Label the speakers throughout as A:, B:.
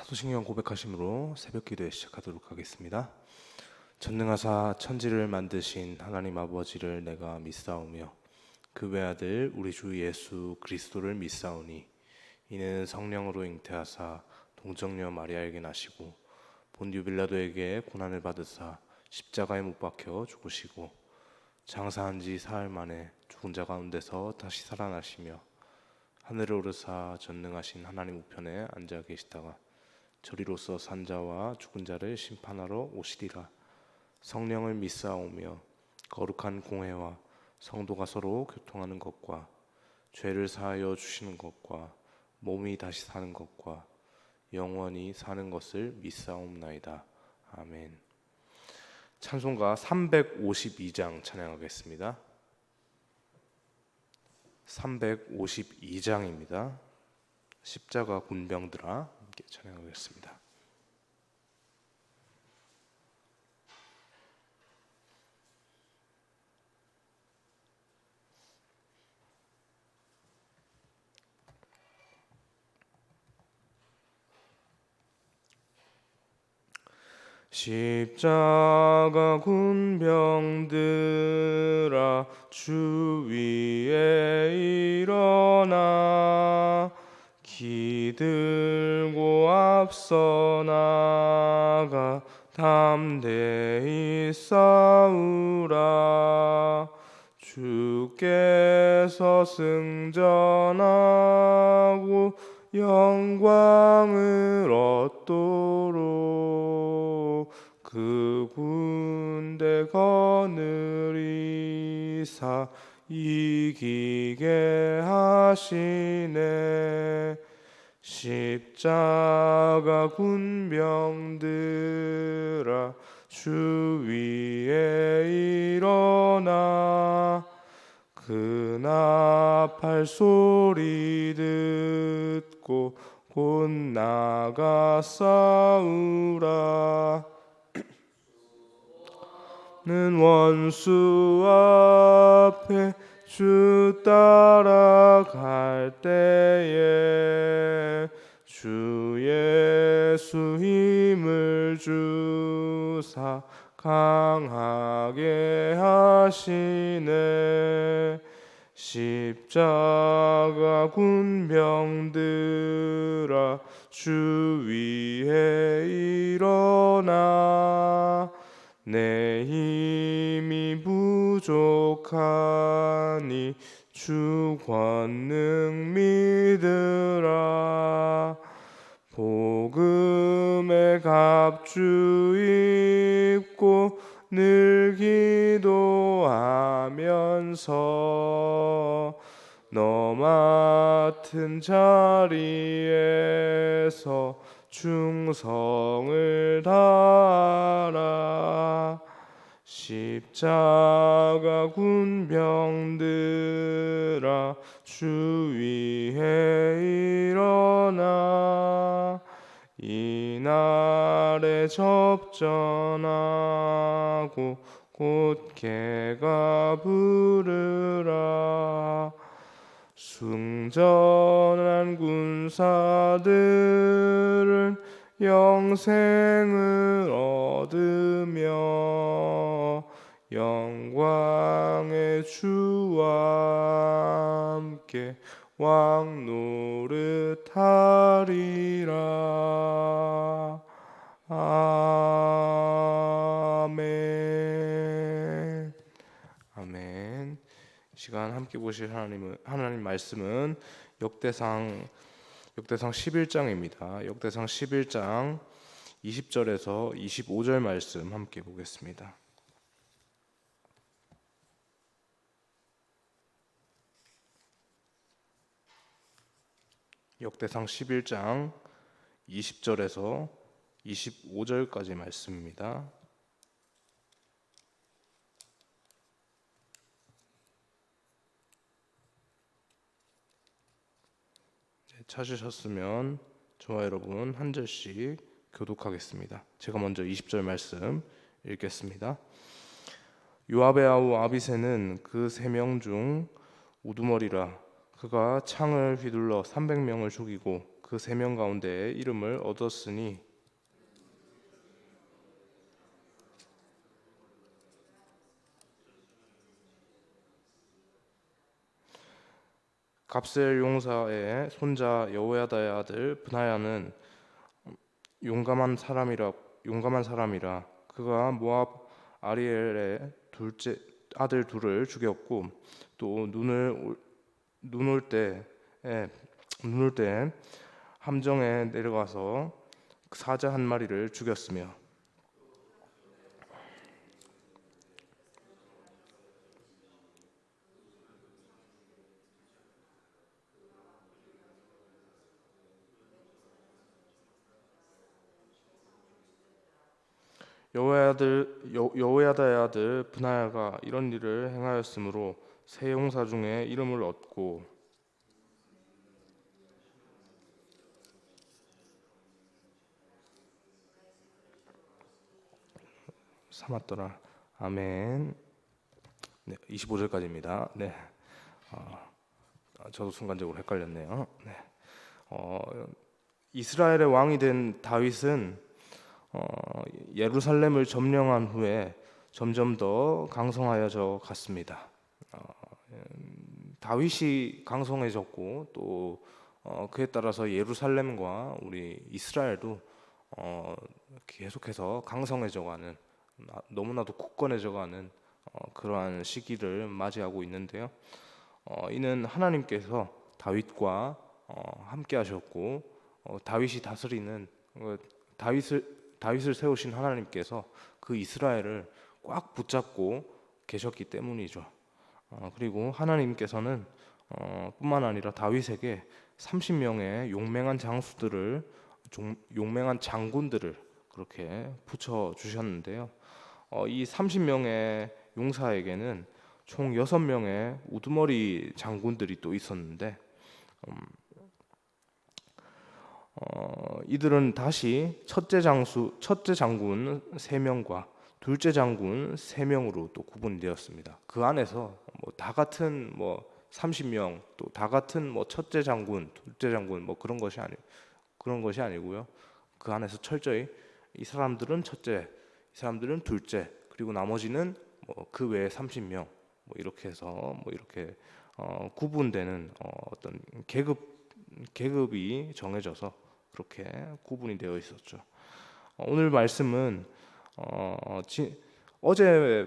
A: 사도신경 고백하심으로 새벽기도에 시작하도록 하겠습니다. 전능하사 천지를 만드신 하나님 아버지를 내가 믿사오며 그 외아들 우리 주 예수 그리스도를 믿사오니 이는 성령으로 잉태하사 동정녀 마리아에게 나시고 본디오 빌라도에게 고난을 받으사 십자가에 못 박혀 죽으시고 장사한 지 사흘 만에 죽은 자 가운데서 다시 살아나시며 하늘에 오르사 전능하신 하나님 우편에 앉아 계시다가 저리로서 산자와 죽은 자를 심판하러 오시리라. 성령을 믿사오며 거룩한 공회와 성도가 서로 교통하는 것과 죄를 사하여 주시는 것과 몸이 다시 사는 것과 영원히 사는 것을 믿사옵나이다. 아멘. 찬송가 352장 찬양하겠습니다. 352장입니다. 십자가 군병들아 함께 찬양하겠습니다. 십자가 군병들아 주 위에 일어나 기들고 앞서 나가 담대히 싸우라. 주께서 승전하고 영광을 얻도록 그 군대 거느리사 이기게 하시네. 십자가 군병들아 주 위에 일어나 그 나팔 소리 듣고 곧 나가 싸우라. 는 원수 앞에 주 따라갈 때에 주 예수 힘을 주사 강하게 하시네. 십자가 군병들아 주 위에 일어나 내 힘이 부족하니 주 권능 믿으라. 복음의 갑주 입고 늘 기도하면서 너 맡은 자리에서 충성을 다하라. 십자가 군병들아 주 위에 일어나 이날에 접전하고 곧 개가 부르라. 승전한 군사들은 영생을 얻으며 영광의 주와 함께 왕 노릇하리라. 아멘. 아멘. 이 시간 함께 보실 하나님 말씀은 역대상 11장입니다. 역대상 11장 20절에서 25절 말씀 함께 보겠습니다. 역대상 11장 20절에서 25절까지 말씀입니다. 찾으셨으면 저와 여러분 한 절씩 교독하겠습니다. 제가 먼저 20절 말씀 읽겠습니다. 요압의 아우 아비새는 그 3명 중 우두머리라. 그가 창을 휘둘러 300명을 죽이고 그 세 명 가운데 이름을 얻었으니 갑셀 용사의 손자 여호야다의 아들 브나야는 용감한 사람이라 그가 모압 아리엘의 둘째 아들 둘을 죽였고 또 눈 올 때 함정에 내려가서 사자 한 마리를 죽였으며 여호야다의 아들 브나야가 이런 일을 행하였으므로 세 용사 중에 이름을 얻고 삼았더라. 아멘. 네, 25절까지입니다. 네, 저도 순간적으로 헷갈렸네요. 네, 이스라엘의 왕이 된 다윗은 예루살렘을 점령한 후에 점점 더 강성하여져 갔습니다. 다윗이 강성해졌고 또 그에 따라서 예루살렘과 우리 이스라엘도 계속해서 강성해져가는 너무나도 굳건해져가는 그러한 시기를 맞이하고 있는데요. 이는 하나님께서 다윗과 함께 하셨고 다윗이 다스리는 다윗을 세우신 하나님께서 그 이스라엘을 꽉 붙잡고 계셨기 때문이죠. 그리고 하나님께서는 뿐만 아니라 다윗에게 30명의 용맹한 장군들을 그렇게 붙여 주셨는데요. 이 30명의 용사에게는 총 6명의 우두머리 장군들이 또 있었는데 이들은 다시 첫째 장군 3명과 둘째 장군 3명으로 또 구분이 되었습니다. 그 안에서 다 같은 30명 또 다 같은 첫째 장군, 둘째 장군 그런 것이 아니고요. 그 안에서 철저히 이 사람들은 첫째, 이 사람들은 둘째, 그리고 나머지는 그 외에 30명 이렇게 해서 이렇게 구분되는 어떤 계급이 정해져서 그렇게 구분이 되어 있었죠. 오늘 말씀은 어제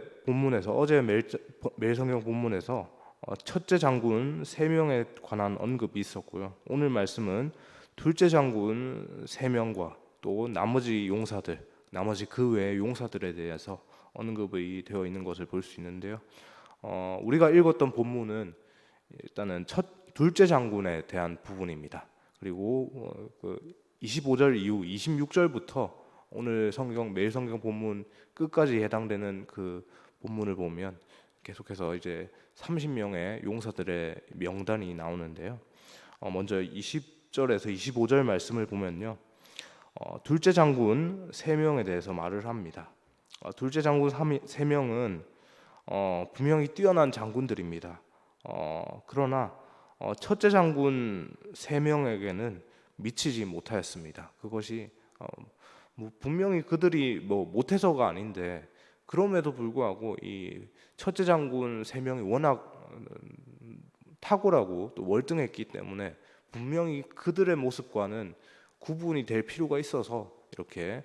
A: 매일성경 본문에서 첫째 장군 3명에 관한 언급이 있었고요. 오늘 말씀은 둘째 장군 3명과 또 나머지 그 외의 용사들에 대해서 언급이 되어 있는 것을 볼 수 있는데요. 우리가 읽었던 본문은 일단은 둘째 장군에 대한 부분입니다. 그리고 25절 이후 26절부터 오늘 매일 성경 본문 끝까지 해당되는 그 본문을 보면 계속해서 이제 30명의 용사들의 명단이 나오는데요. 먼저 20절에서 25절 말씀을 보면요. 둘째 장군 3명에 대해서 말을 합니다. 둘째 장군 3명은 분명히 뛰어난 장군들입니다. 그러나 첫째 장군 3명에게는 미치지 못하였습니다. 그것이 분명히 그들이 못해서가 아닌데 그럼에도 불구하고 이 첫째 장군 3명이 워낙 탁월하고 또 월등했기 때문에 분명히 그들의 모습과는 구분이 될 필요가 있어서 이렇게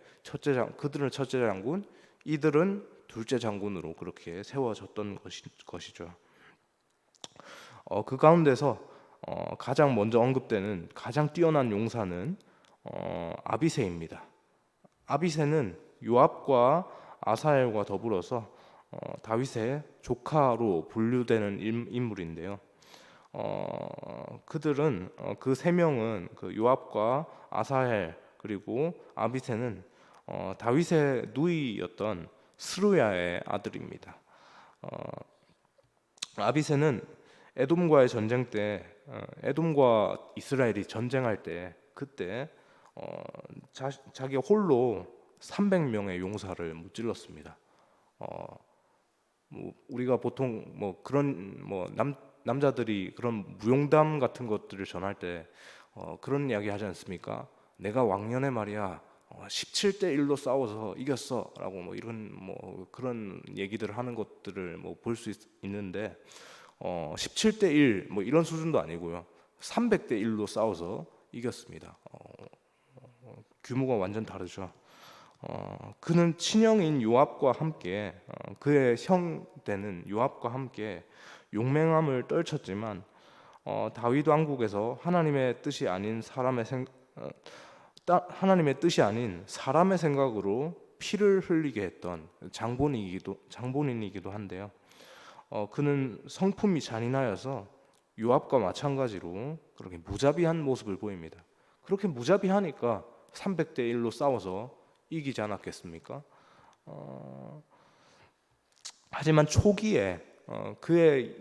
A: 그들은 첫째 장군, 이들은 둘째 장군으로 그렇게 세워졌던 것이죠. 그 가운데서 가장 먼저 언급되는 가장 뛰어난 용사는 아비새입니다. 아비새는 요압과 아사엘과 더불어서 다윗의 조카로 분류되는 인물인데요. 그들은 그 3명은 그 요압과 아사헬 그리고 아비새는 다윗의 누이였던 스루야의 아들입니다. 아비새는 에돔과의 전쟁 때 에돔과 이스라엘이 전쟁할 때 그때 자기 홀로 300명의 용사를 무찔렀습니다. 우리가 보통 그런 남자들이 그런 무용담 같은 것들을 전할 때 그런 이야기 하지 않습니까? 내가 왕년에 말이야 17대 1로 싸워서 이겼어라고 뭐 이런 뭐 그런 얘기들을 하는 것들을 뭐 볼 수 있는데 17대 1 뭐 이런 수준도 아니고요. 300대 1로 싸워서 이겼습니다. 규모가 완전 다르죠. 그는 친형인 요압과 함께 그의 형 되는 요압과 함께 용맹함을 떨쳤지만 다윗 왕국에서 하나님의 뜻이 아닌 사람의 생각으로 피를 흘리게 했던 장본인이기도 한데요. 그는 성품이 잔인하여서 요압과 마찬가지로 그렇게 무자비한 모습을 보입니다. 그렇게 무자비하니까 300대 1로 싸워서 이기지 않았겠습니까? 하지만 초기에 그의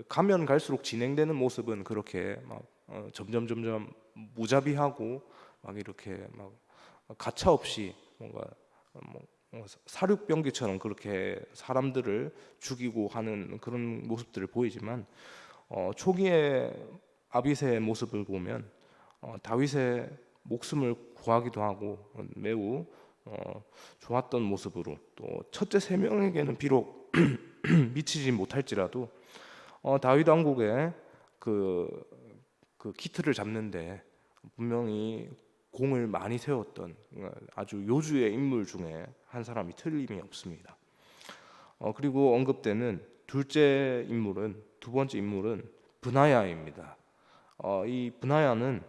A: 가면 갈수록 진행되는 모습은 그렇게 막 점점 무자비하고 막 이렇게 막 가차 없이 뭔가 사륙병기처럼 그렇게 사람들을 죽이고 하는 그런 모습들을 보이지만 초기에 아비새의 모습을 보면 다윗의 목숨을 구하기도 하고 매우 좋았던 모습으로 또 첫째 세 명에게는 비록 미치지 못할지라도 다윗 왕국의 그 키트를 잡는데 분명히 공을 많이 세웠던 아주 요주의 인물 중에 한 사람이 틀림이 없습니다. 그리고 언급되는 두 번째 인물은 브나야입니다. 이 브나야는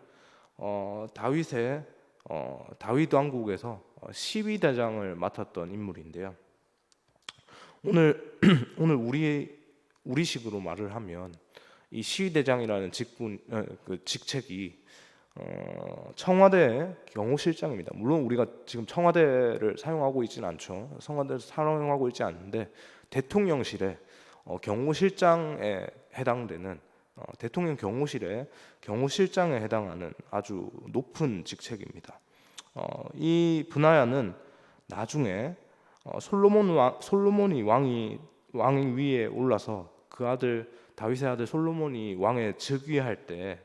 A: 다윗 왕국에서 시위대장을 맡았던 인물인데요. 오늘 우리식으로 말을 하면 이 시위대장이라는 직책이 청와대 경호실장입니다. 물론 우리가 지금 청와대를 사용하고 있지는 않죠. 청와대를 사용하고 있지 않는데 대통령실의 경호실장에 해당되는 대통령 경호실장에 해당하는 아주 높은 직책입니다. 이 브나야는 나중에 솔로몬이 왕 위에 올라서 다윗의 아들 솔로몬이 왕에 즉위할 때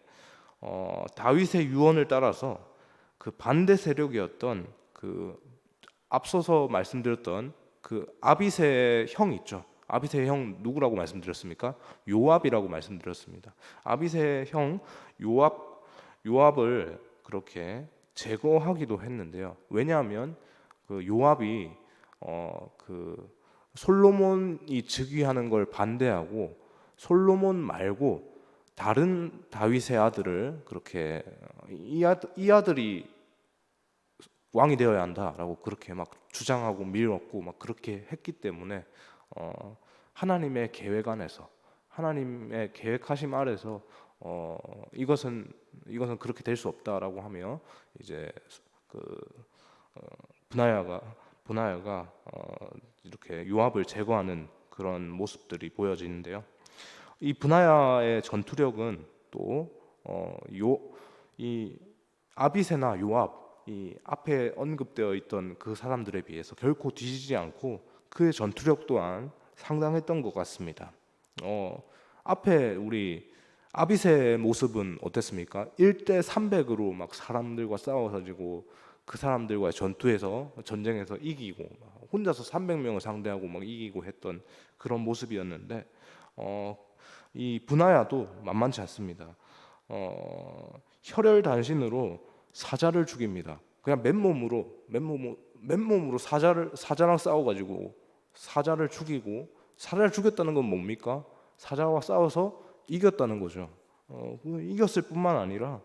A: 다윗의 유언을 따라서 그 반대 세력이었던 그 앞서서 말씀드렸던 그 아비새의 형 있죠. 아비새의 형 누구라고 말씀드렸습니까? 요압이라고 말씀드렸습니다. 아비새의 형 요압을 그렇게 제거하기도 했는데요. 왜냐하면 그 요압이 그 솔로몬이 즉위하는 걸 반대하고 솔로몬 말고 다른 다윗의 아들을 그렇게 이 아들이 왕이 되어야 한다라고 그렇게 막 주장하고 밀었고 막 그렇게 했기 때문에 하나님의 계획 안에서 하나님의 계획하심 아래서 이것은 그렇게 될 수 없다라고 하며 이제 그 브나야가 이렇게 요압을 제거하는 그런 모습들이 보여지는데요. 이 브나야의 전투력은 또 이 아비새나 요압 이 앞에 언급되어 있던 그 사람들에 비해서 결코 뒤지지 않고 그의 전투력 또한 상당했던 것 같습니다. 앞에 우리 아비새의 모습은 어땠습니까? 1대 300으로 막 사람들과 싸워가지고 그 사람들과의 전쟁에서 이기고 혼자서 300명을 상대하고 막 이기고 했던 그런 모습이었는데 이 브나야도 만만치 않습니다. 혈혈단신으로 사자를 죽입니다. 그냥 맨몸으로 사자랑 싸워가지고 사자를 죽였다는 건 뭡니까? 사자와 싸워서 이겼다는 거죠. 이겼을 뿐만 아니라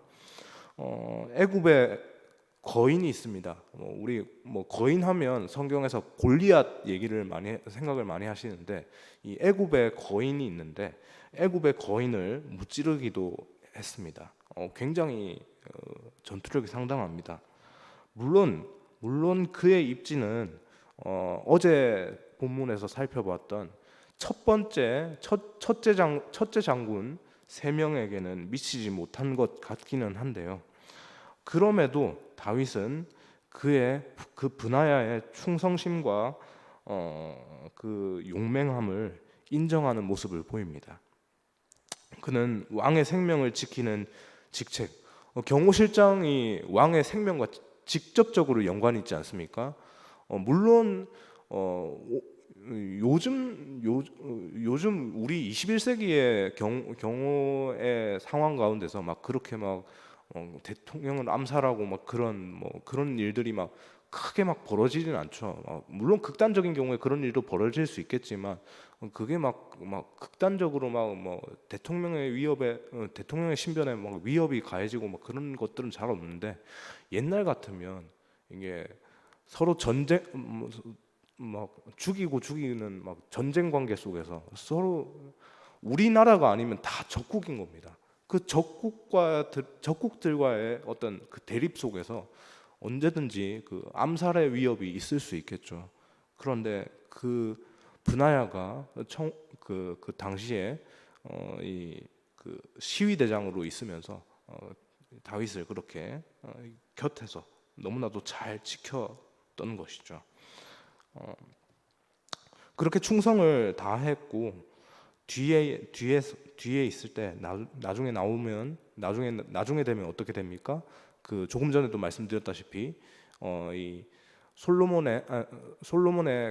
A: 애굽에 거인이 있습니다. 우리 거인하면 성경에서 골리앗 생각을 많이 하시는데 이 애굽에 거인이 있는데 애굽의 거인을 무찌르기도 했습니다. 굉장히 전투력이 상당합니다. 물론 그의 입지는 어제 본문에서 살펴봤던 첫째 장군 3명에게는 미치지 못한 것 같기는 한데요. 그럼에도 다윗은 그 브나야의 충성심과 그 용맹함을 인정하는 모습을 보입니다. 그는 왕의 생명을 지키는 직책. 경호실장이 왕의 생명과 직접적으로 연관이 있지 않습니까? 물론 요즘 우리 21세기의 경호의 상황 가운데서 막 그렇게 막 대통령을 암살하고 막 그런 일들이 막 크게 막 벌어지진 않죠. 물론 극단적인 경우에 그런 일도 벌어질 수 있겠지만 그게 막 극단적으로 막 뭐 대통령의 위협에 대통령의 신변에 막 위협이 가해지고 막 그런 것들은 잘 없는데, 옛날 같으면 이게 서로 전쟁 막 죽이고 죽이는 막 전쟁 관계 속에서 서로 우리나라가 아니면 다 적국인 겁니다. 그 적국들과의 어떤 그 대립 속에서 언제든지 그 암살의 위협이 있을 수 있겠죠. 그런데 그 브나야가 그 당시에 그 시위대장으로 있으면서 다윗을 그렇게 곁에서 너무나도 잘 지켰던 것이죠. 그렇게 충성을 다했고 뒤에 있을 때 나중에 되면 어떻게 됩니까? 그 조금 전에도 말씀드렸다시피 이 솔로몬의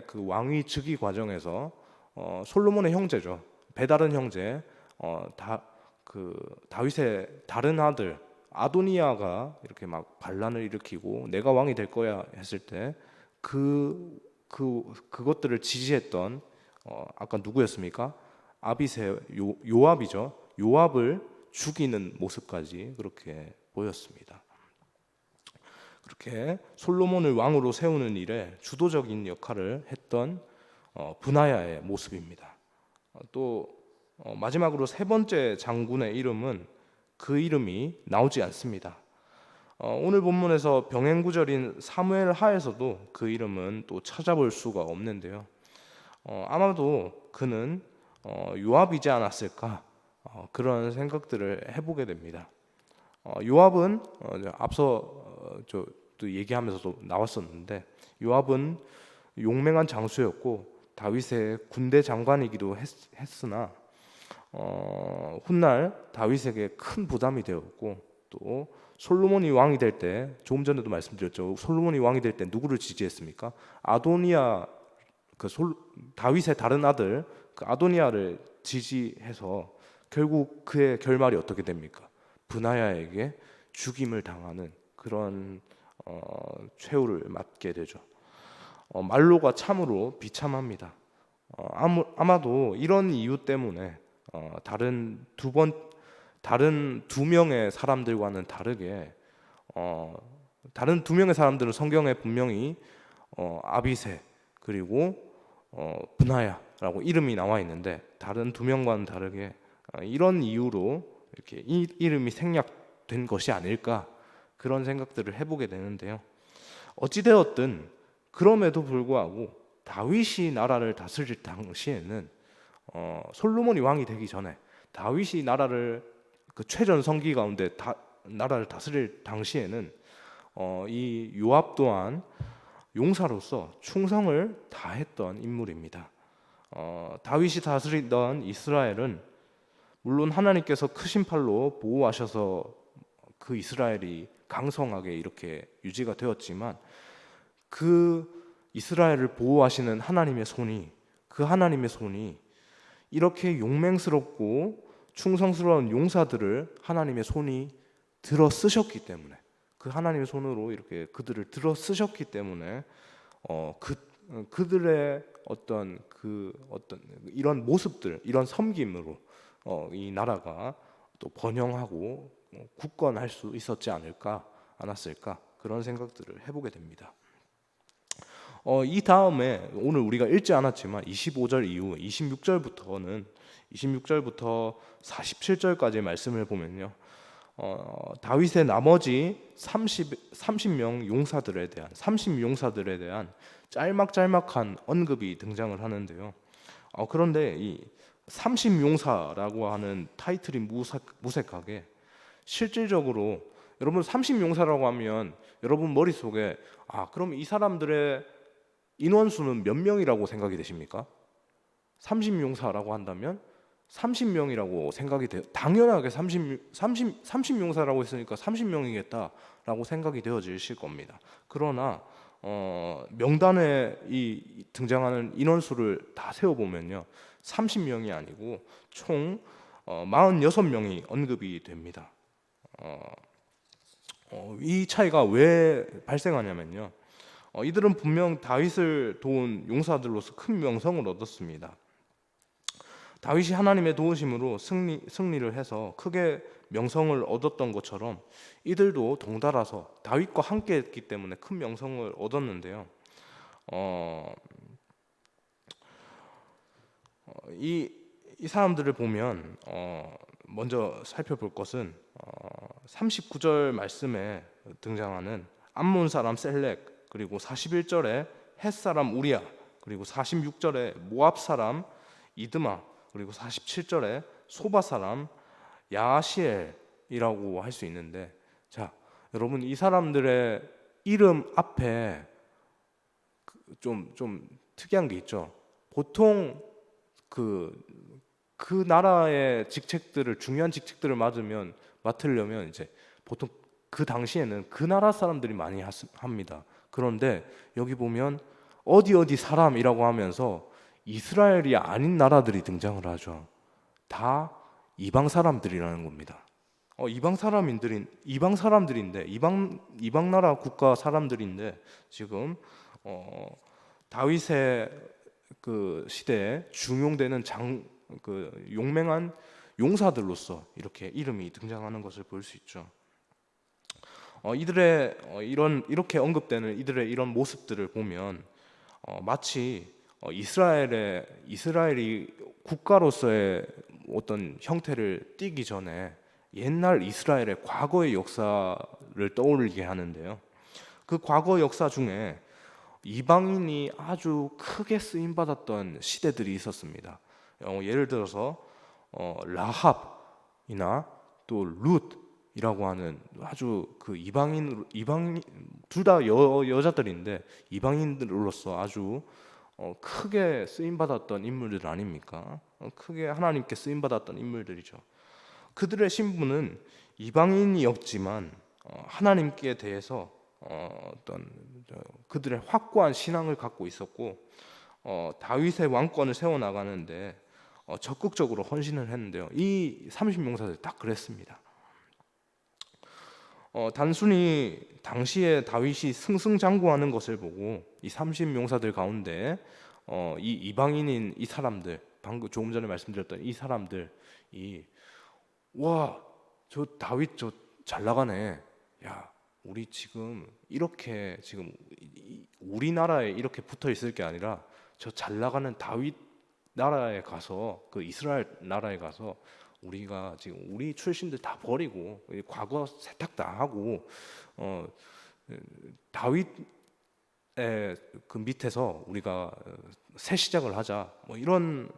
A: 그 왕위 즉위 과정에서 솔로몬의 형제죠, 베다른 형제, 다윗의 다른 아들 아도니아가 이렇게 막 반란을 일으키고 내가 왕이 될 거야 했을 때 그것들을 지지했던 아까 누구였습니까? 아비새 요압이죠. 요압을 죽이는 모습까지 그렇게 보였습니다. 그렇게 솔로몬을 왕으로 세우는 일에 주도적인 역할을 했던 브나야의 모습입니다. 또 마지막으로 세 번째 장군의 이름은 그 이름이 나오지 않습니다. 오늘 본문에서 병행구절인 사무엘 하에서도 그 이름은 또 찾아볼 수가 없는데요. 아마도 그는 요압이지 않았을까, 그런 생각들을 해보게 됩니다. 요압은 앞서 또 얘기하면서도 나왔었는데, 요압은 용맹한 장수였고 다윗의 군대 장관이기도 했으나 훗날 다윗에게 큰 부담이 되었고, 또 솔로몬이 왕이 될 때, 조금 전에도 말씀드렸죠, 솔로몬이 왕이 될 때 누구를 지지했습니까? 아도니아, 다윗의 다른 아들 그 아도니아를 지지해서 결국 그의 결말이 어떻게 됩니까? 브나야에게 죽임을 당하는 그런 최후를 맞게 되죠. 말로가 참으로 비참합니다. 아마도 이런 이유 때문에 다른 두 명의 사람들과는 다르게, 다른 두 명의 사람들은 성경에 분명히 아비새 그리고 브나야라고 이름이 나와 있는데, 다른 두 명과는 다르게 이런 이유로 이렇게 이름이 생략된 것이 아닐까, 그런 생각들을 해보게 되는데요. 어찌되었든 그럼에도 불구하고 다윗이 나라를 다스릴 당시에는 솔로몬이 왕이 되기 전에 다윗이 나라를 그 최전성기 가운데 나라를 다스릴 당시에는 이 요압 또한 용사로서 충성을 다했던 인물입니다. 다윗이 다스리던 이스라엘은 물론 하나님께서 크신 팔로 보호하셔서 그 이스라엘이 강성하게 이렇게 유지가 되었지만, 그 이스라엘을 보호하시는 하나님의 손이 이렇게 용맹스럽고 충성스러운 용사들을 하나님의 손이 들어 쓰셨기 때문에, 그 하나님의 손으로 이렇게 그들을 들어 쓰셨기 때문에 그들의 어떤 이런 모습들, 이런 섬김으로 이 나라가 또 번영하고 굳건할 수 있었지 않았을까, 그런 생각들을 해보게 됩니다. 이 다음에 오늘 우리가 읽지 않았지만 25절 이후 26절부터 47절까지의 말씀을 보면요, 다윗의 나머지 30용사들에 대한 짤막짤막한 언급이 등장을 하는데요. 그런데 이 30용사라고 하는 타이틀이 무색하게, 실질적으로 여러분 30용사라고 하면 여러분 머릿속에 그럼 이 사람들의 인원수는 몇 명이라고 생각이 되십니까? 30용사라고 한다면 30명이라고 생각이 돼요. 당연하게 30용사라고 했으니까 30명이겠다라고 생각이 되어지실 겁니다. 그러나 명단에 등장하는 인원수를 다 세어보면요, 30명이 아니고 총 46명이 언급이 됩니다. 이 차이가 왜 발생하냐면요, 이들은 분명 다윗을 도운 용사들로서 큰 명성을 얻었습니다. 다윗이 하나님의 도우심으로 승리를 해서 크게 명성을 얻었던 것처럼 이들도 동달아서 다윗과 함께 했기 때문에 큰 명성을 얻었는데요. 이 사람들을 보면 먼저 살펴볼 것은 39절 말씀에 등장하는 암몬 사람 셀렉, 그리고 41절에 헷 사람 우리야, 그리고 46절에 모압 사람 이드마, 그리고 47절에 소바 사람 야시엘이라고 할 수 있는데, 자, 여러분, 이 사람들의 이름 앞에 좀 특이한 게 있죠. 보통 그 나라의 직책들을, 중요한 직책들을 맡으려면 이제 보통 그 당시에는 그 나라 사람들이 많이 합니다. 그런데 여기 보면 어디 사람이라고 하면서 이스라엘이 아닌 나라들이 등장을 하죠. 다 이방 사람들이라는 겁니다. 이방 사람들인데, 이방 나라 국가 사람들인데, 지금 다윗의 그 시대에 중용되는 용맹한 용사들로서 이렇게 이름이 등장하는 것을 볼 수 있죠. 이들의 이렇게 언급되는 이들의 이런 모습들을 보면 마치 이스라엘이 국가로서의 어떤 형태를 띠기 전에 옛날 이스라엘의 과거의 역사를 떠올리게 하는데요. 그 과거 역사 중에 이방인이 아주 크게 쓰임 받았던 시대들이 있었습니다. 예를 들어서 라합이나 또 룻이라고 하는 아주 그 이방인 둘 다 여자들인데 이방인들로서 아주 크게 쓰임 받았던 인물들 아닙니까? 크게 하나님께 쓰임 받았던 인물들이죠. 그들의 신분은 이방인이었지만 하나님께 대해서 어떤 그들의 확고한 신앙을 갖고 있었고, 다윗의 왕권을 세워 나가는데 적극적으로 헌신을 했는데요. 이 30용사들 딱 그랬습니다. 단순히 당시에 다윗이 승승장구하는 것을 보고 이 30용사들 가운데 이 이방인인 이 사람들, 방금 조금 전에 말씀드렸던 이 사람들이, 와, 저 다윗 저 잘 나가네. 야, 우리 지금 이렇게 지금 우리나라에 이렇게 붙어 있을 게 아니라 저 잘 나가는 다윗 나라에 가서, 그 이스라엘 나라에 가서 우리가 지금 우리 출신들 다 버리고 과거 세탁 다 하고 다윗의 그 밑에서 우리가 새 시작을 하자, 뭐 이런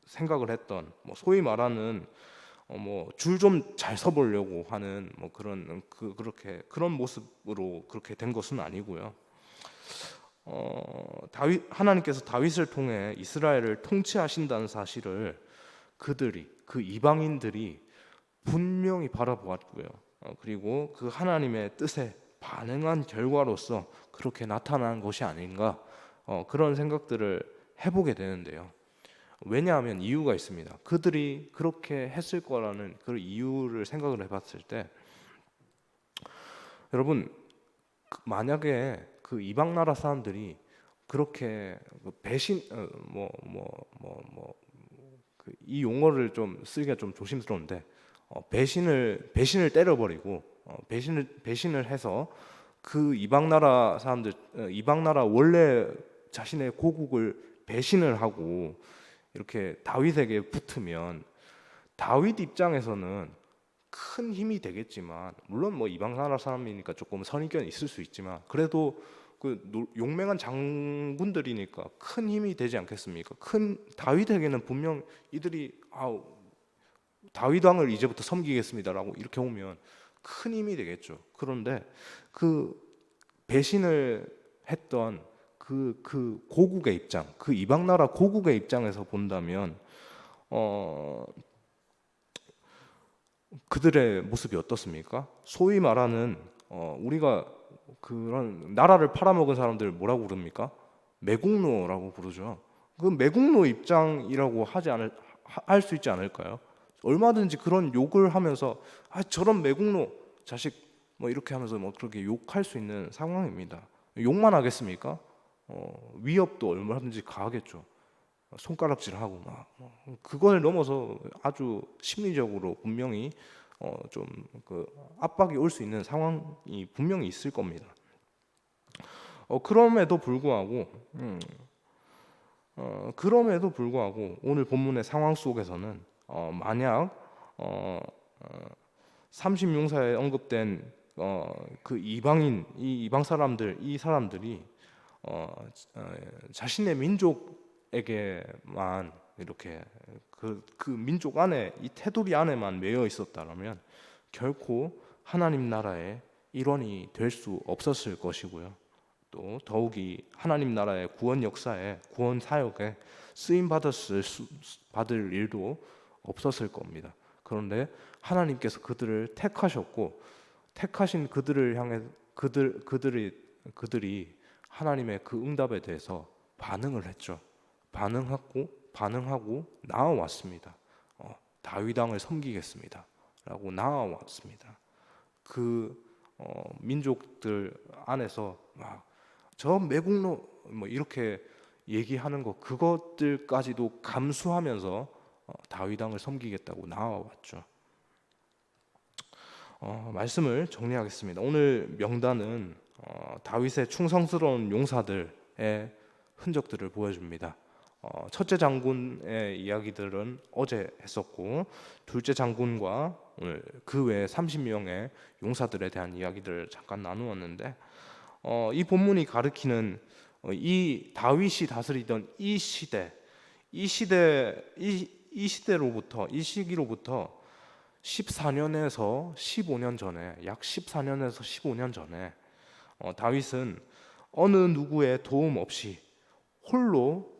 A: 생각을 했던, 소위 말하는 줄 좀 잘 서보려고 하는 그런 모습으로 그렇게 된 것은 아니고요. 하나님께서 다윗을 통해 이스라엘을 통치하신다는 사실을 그 이방인들이 분명히 바라보았고요. 그리고 그 하나님의 뜻에 반응한 결과로서 그렇게 나타난 것이 아닌가, 그런 생각들을 해보게 되는데요. 왜냐하면 이유가 있습니다. 그들이 그렇게 했을 거라는 그 이유를 생각을 해봤을 때, 여러분, 만약에 그 이방 나라 사람들이 그렇게 이 용어를 좀 쓰기가 좀 조심스러운데, 배신을 때려버리고 배신을 해서 그 이방 나라 사람들, 이방 나라 원래 자신의 고국을 배신을 하고 이렇게 다윗에게 붙으면, 다윗 입장에서는 큰 힘이 되겠지만, 물론 이방 나라 사람이니까 조금 선입견이 있을 수 있지만, 그래도 그 용맹한 장군들이니까 큰 힘이 되지 않겠습니까? 다윗에게는 분명 이들이 다윗 왕을 이제부터 섬기겠습니다라고 이렇게 오면 큰 힘이 되겠죠. 그런데 그 배신을 했던 그 고국의 입장, 그 이방 나라 고국의 입장에서 본다면 어, 그들의 모습이 어떻습니까? 소위 말하는 우리가 그런 나라를 팔아먹은 사람들 뭐라고 부릅니까? 매국노라고 부르죠. 그 매국노 입장이라고 할 수 있지 않을까요? 얼마든지 그런 욕을 하면서 저런 매국노 자식 뭐 이렇게 하면서 뭐 그렇게 욕할 수 있는 상황입니다. 욕만 하겠습니까? 위협도 얼마든지 가하겠죠. 손가락질하고 그걸 넘어서 아주 심리적으로 분명히 좀 그 압박이 올 수 있는 상황이 분명히 있을 겁니다. 그럼에도 불구하고 오늘 본문의 상황 속에서는 만약 30용사에 언급된 그 이방 사람들 이 사람들이 자신의 민족에게만 이렇게 그 민족 안에 이 테두리 안에만 매여 있었다면 결코 하나님 나라의 일원이 될 수 없었을 것이고요. 또 더욱이 하나님 나라의 구원 역사에 구원 사역에 쓰임 받을 일도 없었을 겁니다. 그런데 하나님께서 그들을 택하셨고 택하신 그들을 향해 그들이 하나님의 그 응답에 대해서 반응을 했죠. 반응하고 나아왔습니다. 다윗 왕을 섬기겠습니다라고 나아왔습니다. 그 민족들 안에서 막 저 매국노 뭐 이렇게 얘기하는 거 그것들까지도 감수하면서 다윗 왕을 섬기겠다고 나아왔죠. 말씀을 정리하겠습니다. 오늘 명단은 다윗의 충성스러운 용사들의 흔적들을 보여줍니다. 첫째 장군의 이야기들은 어제 했었고 둘째 장군과 오늘 그 외에 30명의 용사들에 대한 이야기들을 잠깐 나누었는데 이 본문이 가리키는 이 다윗이 다스리던 이 시기로부터 14년에서 15년 전에 약 14년에서 15년 전에 다윗은 어느 누구의 도움 없이 홀로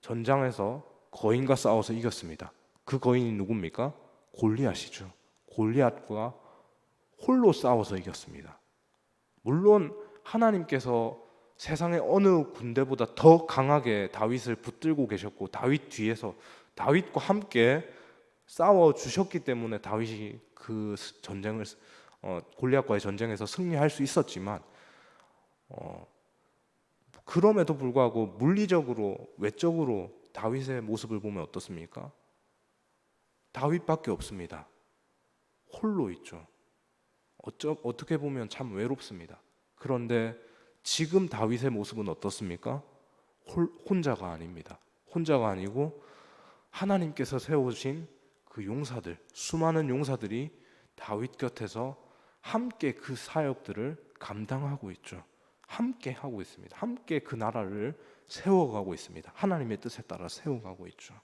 A: 전장에서 거인과 싸워서 이겼습니다. 그 거인이 누굽니까? 골리앗이죠. 골리앗과 홀로 싸워서 이겼습니다. 물론 하나님께서 세상의 어느 군대보다 더 강하게 다윗을 붙들고 계셨고 다윗 뒤에서 다윗과 함께 싸워 주셨기 때문에 다윗이 그 전쟁을 골리앗과의 전쟁에서 승리할 수 있었지만 그럼에도 불구하고 물리적으로 외적으로 다윗의 모습을 보면 어떻습니까? 다윗밖에 없습니다. 홀로 있죠. 어떻게 보면 참 외롭습니다. 그런데 지금 다윗의 모습은 어떻습니까? 혼자가 아닙니다. 혼자가 아니고 하나님께서 세우신 그 용사들, 수많은 용사들이 다윗 곁에서 함께 그 사역들을 감당하고 있죠. 함께 하고 있습니다. 함께 그 나라를 세워가고 있습니다. 하나님의 뜻에 따라 세워가고 있죠.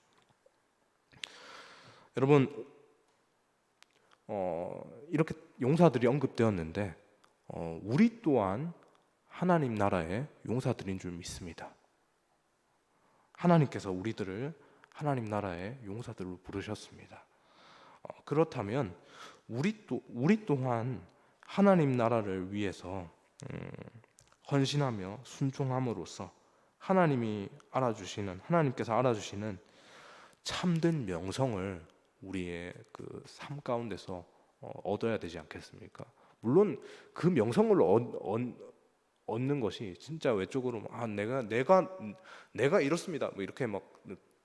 A: 여러분, 이렇게 용사들이 언급되었는데 우리 또한 하나님 나라의 용사들인 줄 믿습니다. 하나님께서 우리들을 하나님 나라의 용사들로 부르셨습니다. 그렇다면 우리 또한 하나님 나라를 위해서 헌신하며 순종함으로써 하나님께서 알아주시는 참된 명성을 우리의 그 삶 가운데서 얻어야 되지 않겠습니까? 물론 그 명성을 얻는 것이 진짜 외적으로 내가 이렇습니다. 뭐 이렇게 막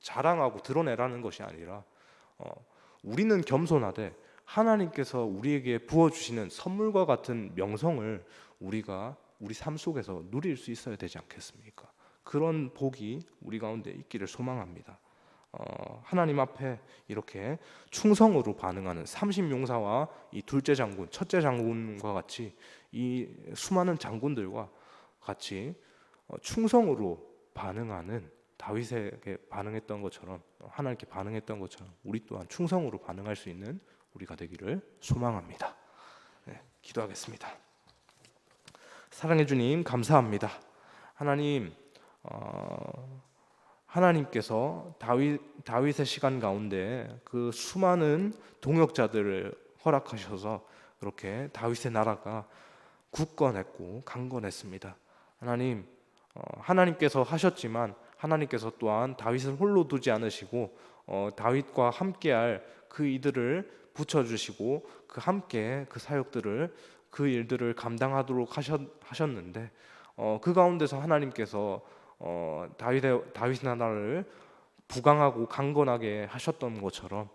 A: 자랑하고 드러내라는 것이 아니라 우리는 겸손하되 하나님께서 우리에게 부어주시는 선물과 같은 명성을 우리가 우리 삶 속에서 누릴 수 있어야 되지 않겠습니까? 그런 복이 우리 가운데 있기를 소망합니다. 하나님 앞에 이렇게 충성으로 반응하는 30용사와 이 둘째 장군, 첫째 장군과 같이 이 수많은 장군들과 같이 충성으로 반응하는 다윗에게 반응했던 것처럼 하나님께 반응했던 것처럼 우리 또한 충성으로 반응할 수 있는 우리가 되기를 소망합니다. 네, 기도하겠습니다. 사랑해 주님 감사합니다. 하나님 하나님께서 다윗의 시간 가운데 그 수많은 동역자들을 허락하셔서 그렇게 다윗의 나라가 굳건했고 강건했습니다. 하나님께서 하셨지만 하나님께서 또한 다윗을 홀로 두지 않으시고 다윗과 함께할 그 이들을 붙여주시고 그 함께 그 사역들을 그 일들을 감당하도록 하셨는데 그 가운데서 하나님께서 다윗의 나라를 부강하고 강건하게 하셨던 것처럼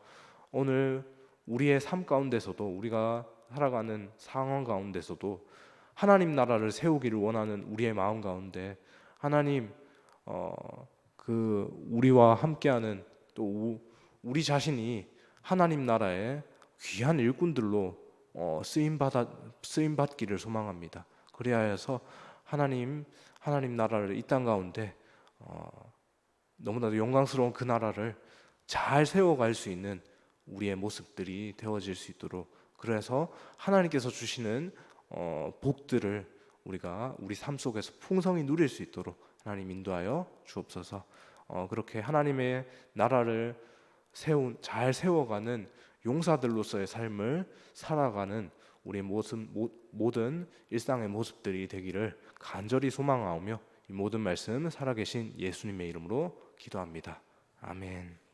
A: 오늘 우리의 삶 가운데서도 우리가 살아가는 상황 가운데서도 하나님 나라를 세우기를 원하는 우리의 마음 가운데 하나님 우리와 함께하는 또 우리 자신이 하나님 나라의 귀한 일꾼들로 쓰임 받기를 소망합니다. 그래야 해서 하나님 나라를 이 땅 가운데 너무나도 영광스러운 그 나라를 잘 세워갈 수 있는 우리의 모습들이 되어질 수 있도록, 그래서 하나님께서 주시는 복들을 우리가 우리 삶 속에서 풍성히 누릴 수 있도록 하나님 인도하여 주옵소서. 그렇게 하나님의 나라를 잘 세워가는 용사들로서의 삶을 살아가는 우리 모든 일상의 모습들이 되기를 간절히 소망하오며 이 모든 말씀 살아계신 예수님의 이름으로 기도합니다. 아멘.